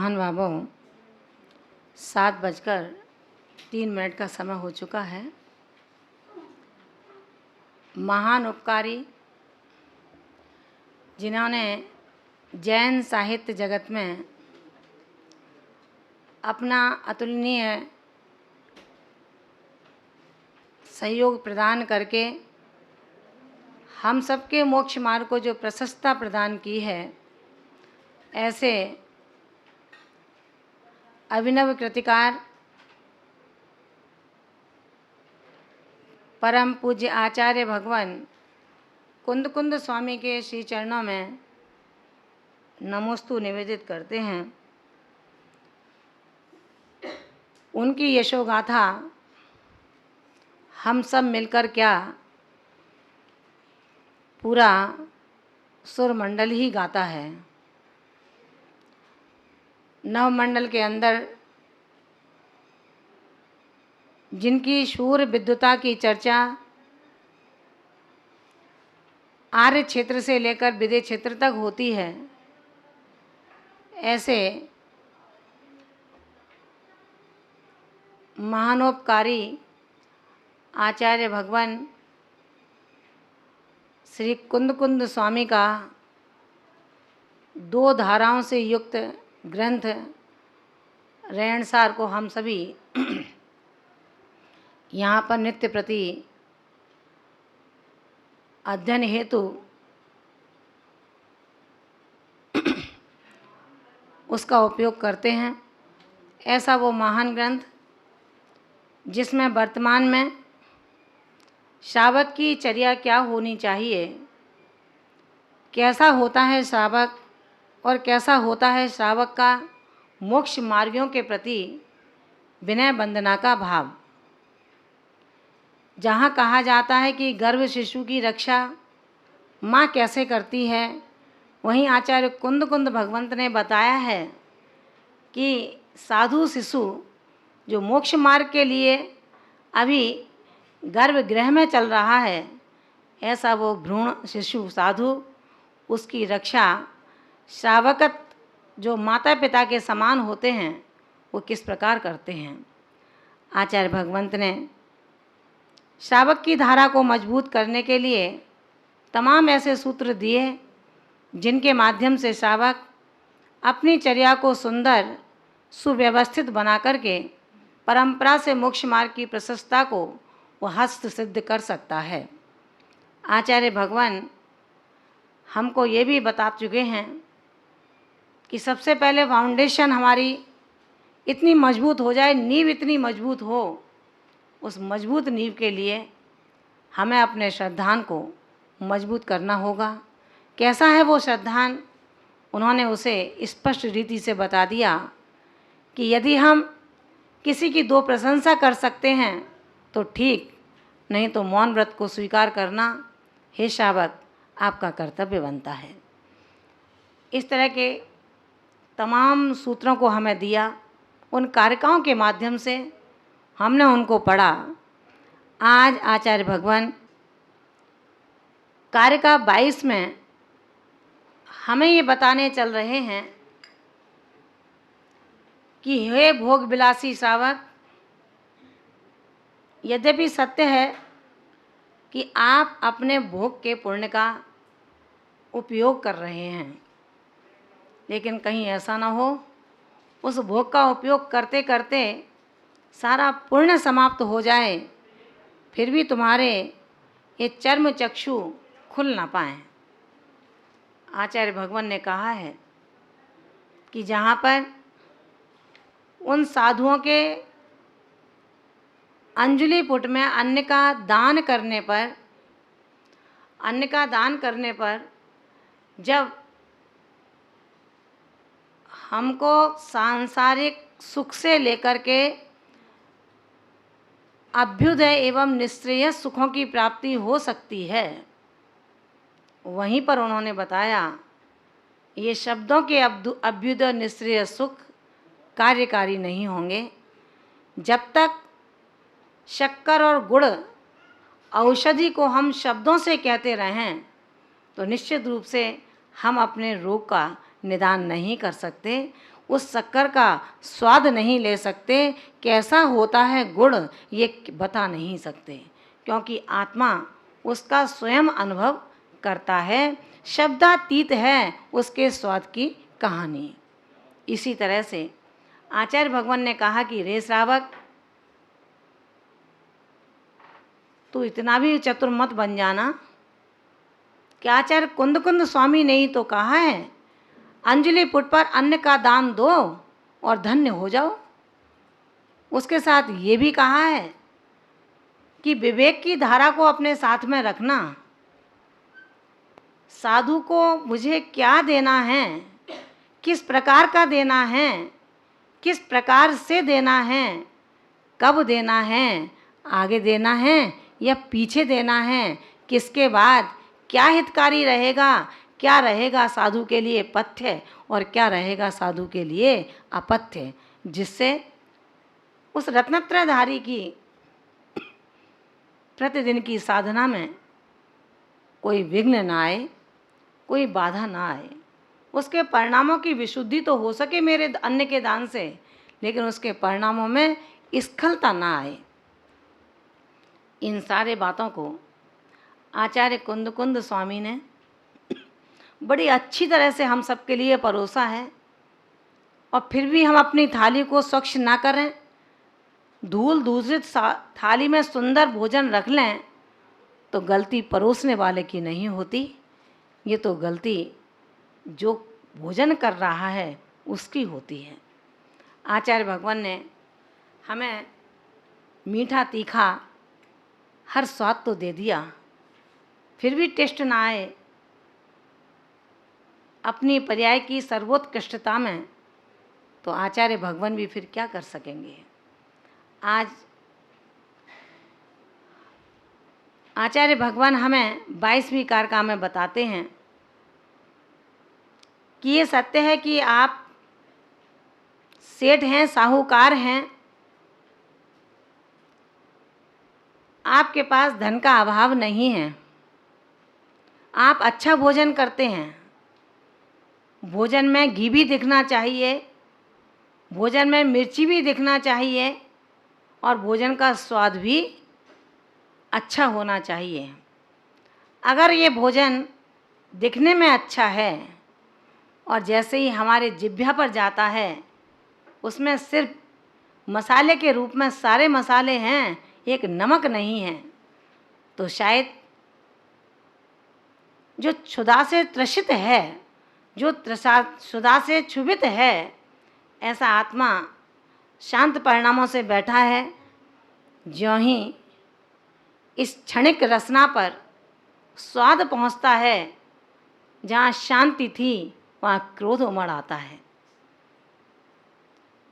महानुभावों, 7:03 का समय हो चुका है। महान उपकारी जिन्होंने जैन साहित्य जगत में अपना अतुलनीय सहयोग प्रदान करके हम सबके मोक्ष मार्ग को जो प्रशस्ता प्रदान की है, ऐसे अभिनव कृतिकार परम पूज्य आचार्य भगवान कुंद कुंद स्वामी के श्री चरणों में नमोस्तु निवेदित करते हैं। उनकी यशोगाथा हम सब मिलकर क्या पूरा सुरमंडल ही गाता है। नवमंडल के अंदर जिनकी शूर विद्वता की चर्चा आर्य क्षेत्र से लेकर विदेह क्षेत्र तक होती है, ऐसे महानोपकारी आचार्य भगवान श्री कुंद कुंद स्वामी का 2 धाराओं से युक्त ग्रंथ रेणसार को हम सभी यहाँ पर नित्य प्रति अध्ययन हेतु उसका उपयोग करते हैं। ऐसा वो महान ग्रंथ जिसमें वर्तमान में श्रावक की चर्या क्या होनी चाहिए, कैसा होता है श्रावक और कैसा होता है श्रावक का मोक्ष मार्गों के प्रति विनय वंदना का भाव। जहाँ कहा जाता है कि गर्भ शिशु की रक्षा माँ कैसे करती है, वहीं आचार्य कुंद कुंद भगवंत ने बताया है कि साधु शिशु जो मोक्ष मार्ग के लिए अभी गर्भगृह में चल रहा है, ऐसा वो भ्रूण शिशु साधु उसकी रक्षा श्रावकत जो माता पिता के समान होते हैं वो किस प्रकार करते हैं। आचार्य भगवंत ने श्रावक की धारा को मजबूत करने के लिए तमाम ऐसे सूत्र दिए जिनके माध्यम से श्रावक अपनी चर्या को सुंदर सुव्यवस्थित बना करके परंपरा से मोक्ष मार्ग की प्रशस्ता को वह हस्त सिद्ध कर सकता है। आचार्य भगवान हमको ये भी बता चुके हैं कि सबसे पहले फाउंडेशन हमारी इतनी मजबूत हो जाए, नींव इतनी मजबूत हो, उस मजबूत नींव के लिए हमें अपने श्रद्धान को मजबूत करना होगा। कैसा है वो श्रद्धान, उन्होंने उसे स्पष्ट रीति से बता दिया कि यदि हम किसी की 2 प्रशंसा कर सकते हैं तो ठीक, नहीं तो मौन व्रत को स्वीकार करना हे श्रावक आपका कर्तव्य बनता है। इस तरह के तमाम सूत्रों को हमें दिया, उन कारिकाओं के माध्यम से हमने उनको पढ़ा। आज आचार्य भगवान कारिका 22 में हमें ये बताने चल रहे हैं कि हे भोग विलासी श्रावक, यद्यपि सत्य है कि आप अपने भोग के पुण्य का उपयोग कर रहे हैं, लेकिन कहीं ऐसा ना हो उस भोग का उपयोग करते करते सारा पुण्य समाप्त हो जाए, फिर भी तुम्हारे ये चर्म चक्षु खुल ना पाएँ। आचार्य भगवान ने कहा है कि जहाँ पर उन साधुओं के अंजलि पुट में अन्न का दान करने पर जब हमको सांसारिक सुख से लेकर के अभ्युदय एवं निश्रेय सुखों की प्राप्ति हो सकती है, वहीं पर उन्होंने बताया ये शब्दों के अभ्युदय निश्रेय सुख कार्यकारी नहीं होंगे। जब तक शक्कर और गुड़ औषधि को हम शब्दों से कहते रहें तो निश्चित रूप से हम अपने रोग का निदान नहीं कर सकते। उस शक्कर का स्वाद नहीं ले सकते। कैसा होता है गुड़ ये बता नहीं सकते, क्योंकि आत्मा उसका स्वयं अनुभव करता है। शब्दातीत है उसके स्वाद की कहानी। इसी तरह से आचार्य भगवान ने कहा कि रे श्रावक, तू इतना भी चतुर मत बन जाना कि आचार्य कुंद कुंद स्वामी ने ही तो कहा है, अंजलि पुट पर अन्न का दान दो और धन्य हो जाओ। उसके साथ ये भी कहा है कि विवेक की धारा को अपने साथ में रखना। साधु को मुझे क्या देना है, किस प्रकार का देना है, किस प्रकार से देना है, कब देना है, आगे देना है या पीछे देना है, किसके बाद क्या हितकारी रहेगा, क्या रहेगा साधु के लिए पथ्य और क्या रहेगा साधु के लिए अपथ्य, जिससे उस रत्नत्रयधारी की प्रतिदिन की साधना में कोई विघ्न ना आए, कोई बाधा ना आए। उसके परिणामों की विशुद्धि तो हो सके मेरे अन्न के दान से, लेकिन उसके परिणामों में स्खलता ना आए। इन सारे बातों को आचार्य कुंद कुंद स्वामी ने बड़ी अच्छी तरह से हम सबके लिए परोसा है। और फिर भी हम अपनी थाली को स्वच्छ ना करें, धूल दूषित थाली में सुंदर भोजन रख लें, तो गलती परोसने वाले की नहीं होती, ये तो गलती जो भोजन कर रहा है उसकी होती है। आचार्य भगवान ने हमें मीठा तीखा हर स्वाद तो दे दिया, फिर भी टेस्ट ना आए अपनी पर्याय की सर्वोत्कृष्टता में, तो आचार्य भगवान भी फिर क्या कर सकेंगे। आज आचार्य भगवान हमें 22वीं कारका में बताते हैं कि ये सत्य है कि आप सेठ हैं, साहूकार हैं, आपके पास धन का अभाव नहीं है, आप अच्छा भोजन करते हैं, भोजन में घी भी दिखना चाहिए, भोजन में मिर्ची भी दिखना चाहिए और भोजन का स्वाद भी अच्छा होना चाहिए। अगर ये भोजन दिखने में अच्छा है और जैसे ही हमारे जिह्वा पर जाता है उसमें सिर्फ मसाले के रूप में सारे मसाले हैं, एक नमक नहीं है, तो शायद जो क्षुधा से त्रसित है, जो क्षुधा से क्षुभित है, ऐसा आत्मा शांत परिणामों से बैठा है। ज्यों ही इस क्षणिक रसना पर स्वाद पहुंचता है, जहाँ शांति थी वहाँ क्रोध उमड़ आता है।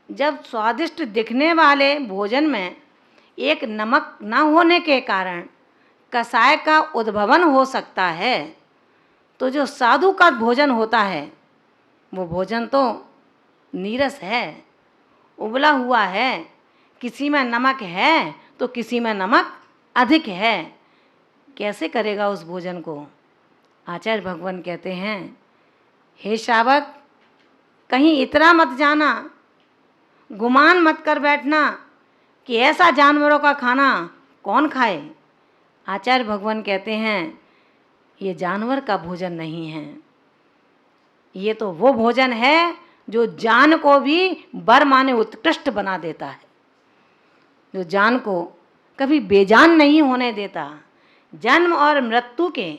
जब स्वादिष्ट दिखने वाले भोजन में एक नमक न होने के कारण कसाय का उद्भवन हो सकता है, तो जो साधु का भोजन होता है वो भोजन तो नीरस है, उबला हुआ है, किसी में नमक है तो किसी में नमक अधिक है। कैसे करेगा उस भोजन को। आचार्य भगवान कहते हैं, हे श्रावक, कहीं इतना मत जाना, गुमान मत कर बैठना कि ऐसा जानवरों का खाना कौन खाए। आचार्य भगवान कहते हैं, ये जानवर का भोजन नहीं है, ये तो वो भोजन है जो जान को भी बर माने उत्कृष्ट बना देता है, जो जान को कभी बेजान नहीं होने देता, जन्म और मृत्यु के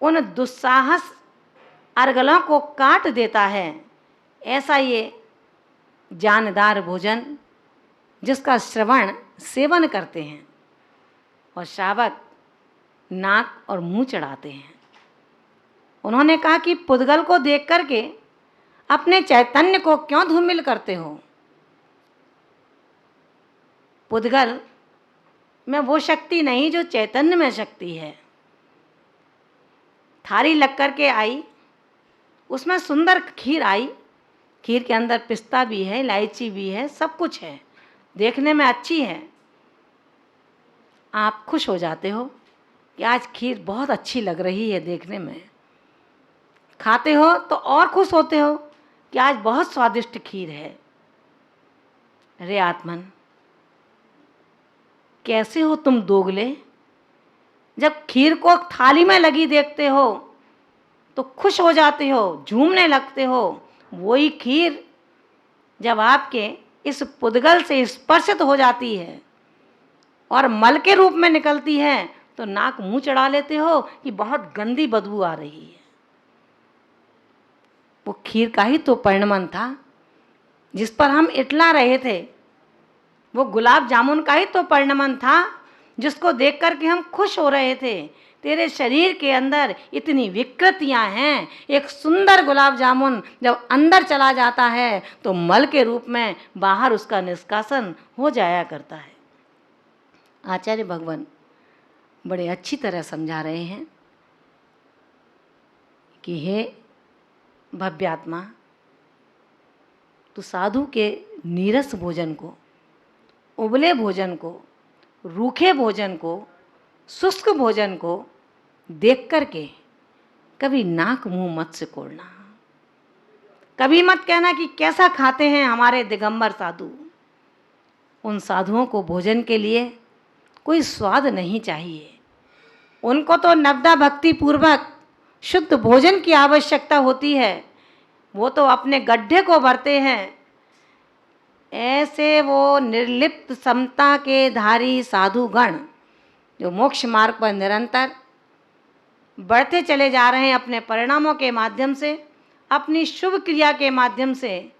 उन दुस्साहस अर्गलों को काट देता है। ऐसा ये जानदार भोजन जिसका श्रवण सेवन करते हैं और श्रावक नाक और मुंह चढ़ाते हैं। उन्होंने कहा कि पुद्गल को देख करके अपने चैतन्य को क्यों धूमिल करते हो। पुद्गल में वो शक्ति नहीं जो चैतन्य में शक्ति है। थाली लग कर के आई, उसमें सुंदर खीर आई, खीर के अंदर पिस्ता भी है, इलायची भी है, सब कुछ है, देखने में अच्छी है। आप खुश हो जाते हो कि आज खीर बहुत अच्छी लग रही है देखने में, खाते हो तो और खुश होते हो कि आज बहुत स्वादिष्ट खीर है। अरे आत्मन, कैसे हो तुम दोगले? जब खीर को थाली में लगी देखते हो तो खुश हो जाते हो, झूमने लगते हो। वही खीर जब आपके इस पुद्गल से स्पर्शित हो जाती है और मल के रूप में निकलती है तो नाक मुंह चढ़ा लेते हो कि बहुत गंदी बदबू आ रही है। वो खीर का ही तो परिणमन था जिस पर हम इटला रहे थे। वो गुलाब जामुन का ही तो परिणमन था जिसको देख कर के हम खुश हो रहे थे। तेरे शरीर के अंदर इतनी विकृतियां हैं। एक सुंदर गुलाब जामुन जब अंदर चला जाता है तो मल के रूप में बाहर उसका निष्कासन हो जाया करता है। आचार्य भगवान बड़े अच्छी तरह समझा रहे हैं कि हे भव्यात्मा, तू साधु के नीरस भोजन को, उबले भोजन को, रूखे भोजन को, शुष्क भोजन को देख करके कभी नाक मुंह मत सिकोड़ना। कभी मत कहना कि कैसा खाते हैं हमारे दिगंबर साधु। उन साधुओं को भोजन के लिए कोई स्वाद नहीं चाहिए। उनको तो नवदा भक्ति पूर्वक शुद्ध भोजन की आवश्यकता होती है। वो तो अपने गड्ढे को भरते हैं। ऐसे वो निर्लिप्त समता के धारी साधुगण जो मोक्ष मार्ग पर निरंतर बढ़ते चले जा रहे हैं अपने परिणामों के माध्यम से, अपनी शुभ क्रिया के माध्यम से,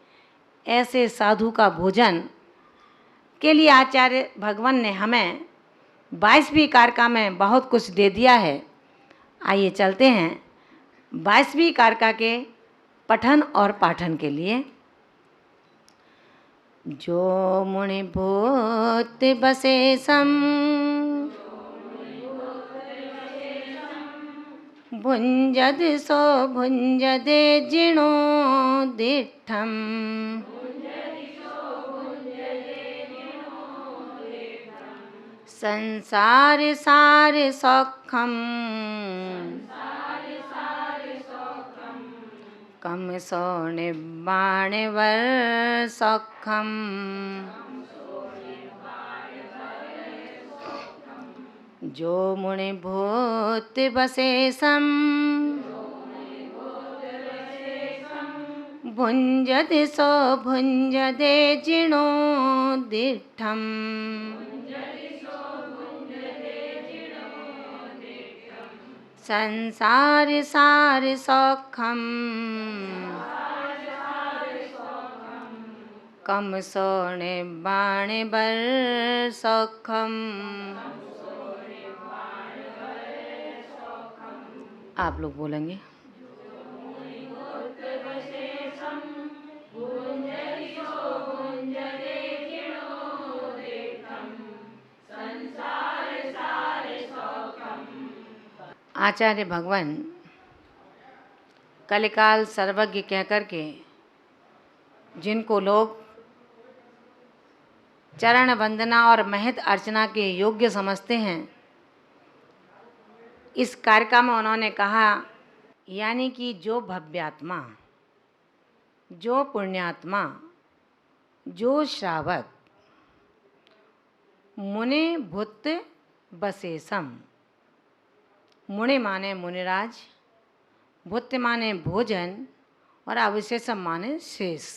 ऐसे साधु का भोजन के लिए आचार्य भगवान ने हमें 22वीं कारिका में बहुत कुछ दे दिया है। आइए चलते हैं 22वीं कारिका के पठन और पाठन के लिए। जो मुनि भूत बसे सम, भुंजद सो भुंजदे जिणो दिठम, संसार सार सौखम, कम सो निबाण वर सौखम, जो मुनि भूत बसे सम, भुंजद सो भुंजदे जिणो दिठम, संसार सार सौखम, कम सो निबाण बर सौखम। आप लोग बोलेंगे। आचार्य भगवान कलिकाल सर्वज्ञ कहकर के जिनको लोग चरण वंदना और महत अर्चना के योग्य समझते हैं, इस कारिका में उन्होंने कहा, यानी कि जो भव्यात्मा, जो पुण्यात्मा, जो श्रावक, मुनि भूत बसेसम, मुनि माने मुनिराज, भूत माने भोजन और अवशेषम माने शेष।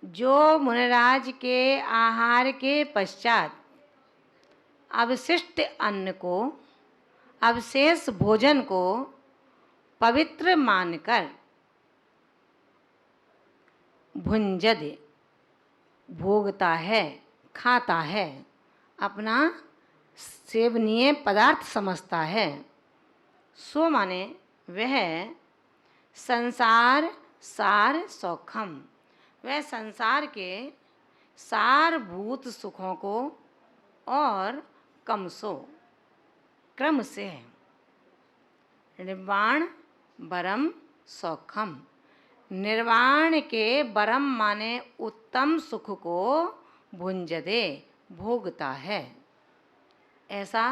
जो मुनिराज के आहार के पश्चात अवशिष्ट अन्न को, अवशेष भोजन को पवित्र मानकर भुंजद भोगता है, खाता है, अपना सेवनीय पदार्थ समझता है, सो माने वह संसार सार सौखम, वह संसार के सारभूत सुखों को और कमसो क्रम से निर्वाण बरम सौखम, निर्वाण के बरम माने उत्तम सुख को भुंजदे भोगता है। ऐसा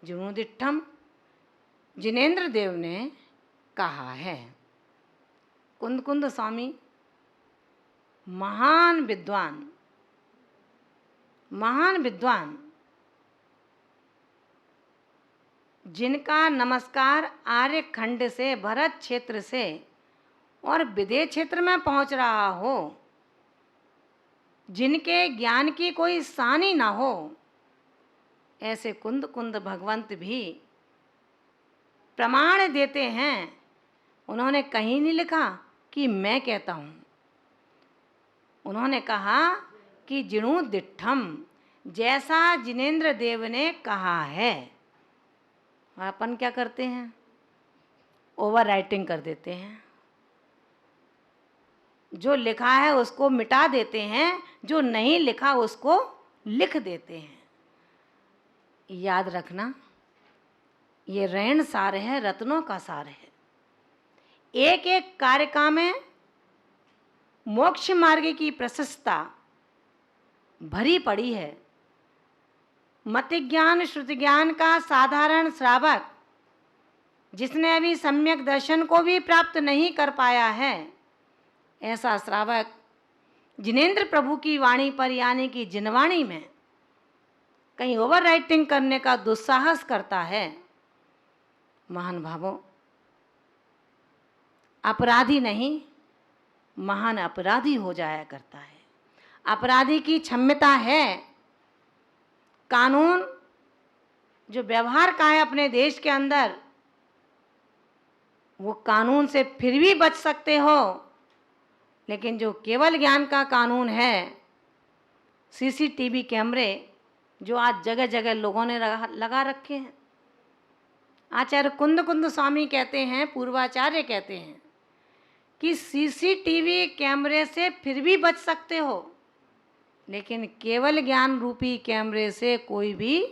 जिणोदिट्ठम जिनेन्द्र देव ने कहा है। कुंद स्वामी महान विद्वान जिनका नमस्कार आर्य खंड से, भरत क्षेत्र से और विदेह क्षेत्र में पहुंच रहा हो, जिनके ज्ञान की कोई सानी ना हो, ऐसे कुंद भगवंत भी प्रमाण देते हैं। उन्होंने कहीं नहीं लिखा कि मैं कहता हूँ, उन्होंने कहा कि जिणु दिट्ठम, जैसा जिनेंद्र देव ने कहा है। अपन क्या करते हैं? ओवर राइटिंग कर देते हैं, जो लिखा है उसको मिटा देते हैं, जो नहीं लिखा उसको लिख देते हैं। याद रखना, ये रैन सार है, रत्नों का सार है। एक एक कारिका में मोक्ष मार्ग की प्रशस्ता भरी पड़ी है। मति ज्ञान श्रुति ज्ञान का साधारण श्रावक, जिसने अभी सम्यक दर्शन को भी प्राप्त नहीं कर पाया है, ऐसा श्रावक जिनेंद्र प्रभु की वाणी पर, यानी कि जिनवाणी में कहीं ओवर राइटिंग करने का दुस्साहस करता है। महान भावों, अपराधी नहीं, महान अपराधी हो जाया करता है। अपराधी की क्षम्यता है। कानून जो व्यवहार का है अपने देश के अंदर, वो कानून से फिर भी बच सकते हो, लेकिन जो केवल ज्ञान का कानून है, सीसीटीवी कैमरे जो आज जगह जगह लोगों ने लगा रखे हैं। आचार्य कुंद स्वामी कहते हैं, पूर्वाचार्य कहते हैं कि सीसीटीवी कैमरे से फिर भी बच सकते हो, लेकिन केवल ज्ञान रूपी कैमरे से कोई भी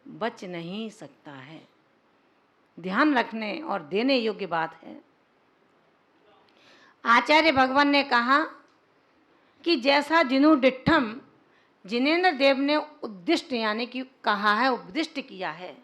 बच नहीं सकता है। ध्यान रखने और देने योग्य बात है। आचार्य भगवान ने कहा कि जैसा जिनु डिट्ठम, जिनेंद्र देव ने उद्दिष्ट यानी कि कहा है, उपदिष्ट किया है।